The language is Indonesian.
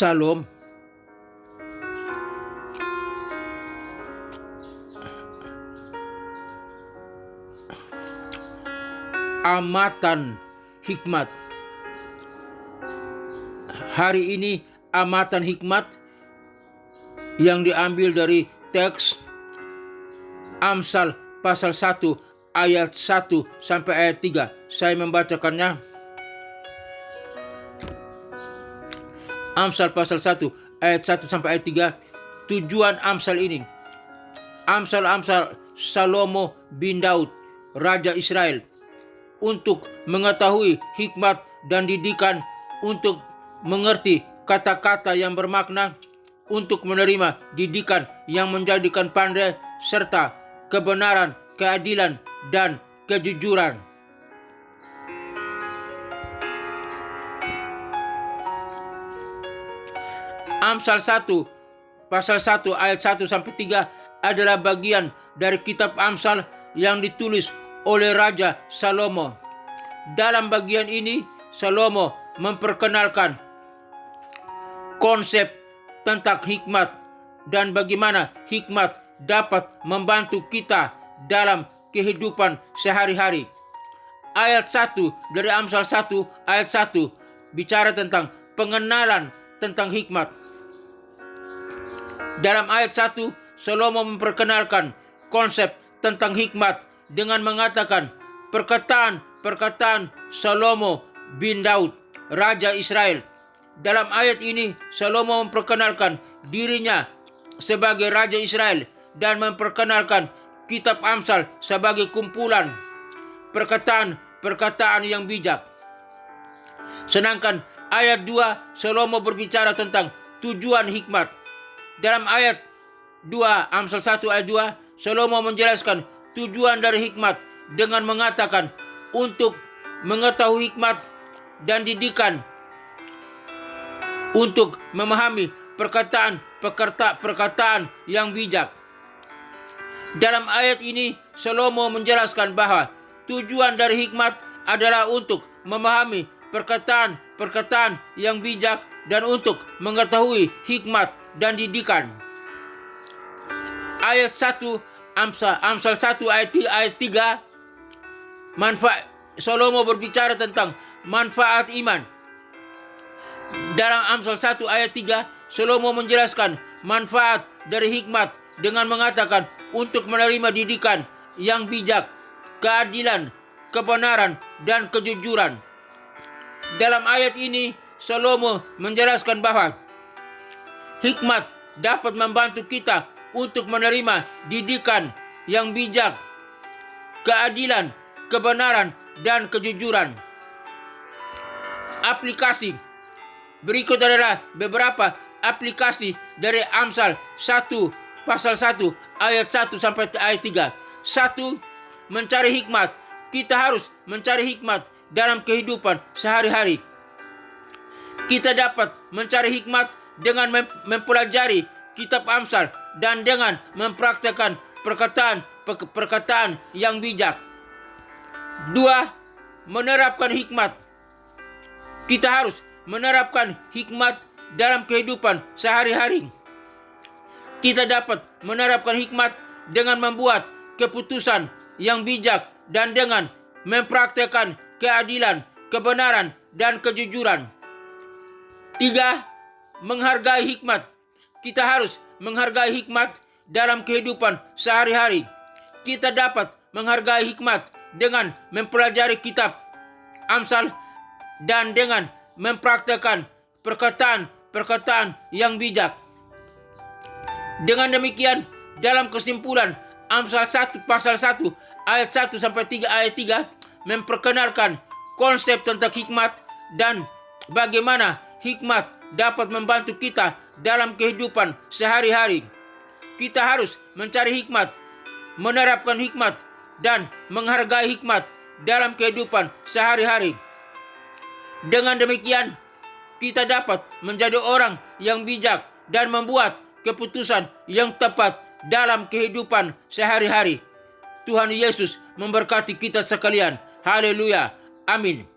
Shalom. Amatan hikmat. Hari ini amatan hikmat yang diambil dari teks Amsal pasal 1 ayat 1 sampai ayat 3. Saya membacakannya. Amsal pasal 1 ayat 1 sampai ayat 3. Tujuan Amsal ini. Amsal Salomo bin Daud, Raja Israel, untuk mengetahui hikmat dan didikan, untuk mengerti kata-kata yang bermakna, untuk menerima didikan yang menjadikan pandai, serta kebenaran, keadilan, dan kejujuran. Amsal 1 pasal 1 ayat 1 sampai 3 adalah bagian dari kitab Amsal yang ditulis oleh Raja Salomo. Dalam bagian ini, Salomo memperkenalkan konsep tentang hikmat dan bagaimana hikmat dapat membantu kita dalam kehidupan sehari-hari. Ayat 1 dari Amsal 1 ayat 1 bicara tentang pengenalan tentang hikmat. Dalam ayat 1, Salomo memperkenalkan konsep tentang hikmat dengan mengatakan perkataan Salomo bin Daud, Raja Israel. Dalam ayat ini, Salomo memperkenalkan dirinya sebagai Raja Israel dan memperkenalkan kitab Amsal sebagai kumpulan perkataan yang bijak. Sedangkan ayat 2, Salomo berbicara tentang tujuan hikmat. Dalam ayat 2, Amsal 1 ayat 2, Salomo menjelaskan tujuan dari hikmat dengan mengatakan untuk mengetahui hikmat dan didikan, untuk memahami perkataan yang bijak. Dalam ayat ini, Salomo menjelaskan bahwa tujuan dari hikmat adalah untuk memahami perkataan yang bijak dan untuk mengetahui hikmat dan didikan. Ayat 1 Amsal 1 ayat 3, Salomo berbicara tentang manfaat iman. Dalam Amsal 1 ayat 3, Salomo menjelaskan manfaat dari hikmat dengan mengatakan untuk menerima didikan yang bijak, keadilan, kebenaran, dan kejujuran. Dalam ayat ini, Salomo menjelaskan bahwa hikmat dapat membantu kita untuk menerima didikan yang bijak, keadilan, kebenaran, dan kejujuran. Aplikasi. Berikut adalah beberapa aplikasi dari Amsal 1 pasal 1 ayat 1 sampai ayat 3. 1. Mencari hikmat. Kita harus mencari hikmat dalam kehidupan sehari-hari. Kita dapat mencari hikmat dengan mempelajari kitab Amsal dan dengan mempraktikkan perkataan yang bijak. 2. Menerapkan hikmat. Kita harus menerapkan hikmat dalam kehidupan sehari-hari. Kita dapat menerapkan hikmat dengan membuat keputusan yang bijak dan dengan mempraktikkan keadilan, kebenaran, dan kejujuran. 3. Menghargai hikmat. Kita harus menghargai hikmat dalam kehidupan sehari-hari. Kita dapat menghargai hikmat dengan mempelajari kitab Amsal dan dengan mempraktikkan perkataan yang bijak. Dengan demikian, dalam kesimpulan, Amsal 1 pasal 1 ayat 1 sampai 3 ayat 3 memperkenalkan konsep tentang hikmat dan bagaimana hikmat dapat membantu kita dalam kehidupan sehari-hari. Kita harus mencari hikmat, menerapkan hikmat, dan menghargai hikmat dalam kehidupan sehari-hari. Dengan demikian, kita dapat menjadi orang yang bijak dan membuat keputusan yang tepat dalam kehidupan sehari-hari. Tuhan Yesus memberkati kita sekalian. Haleluya. Amin.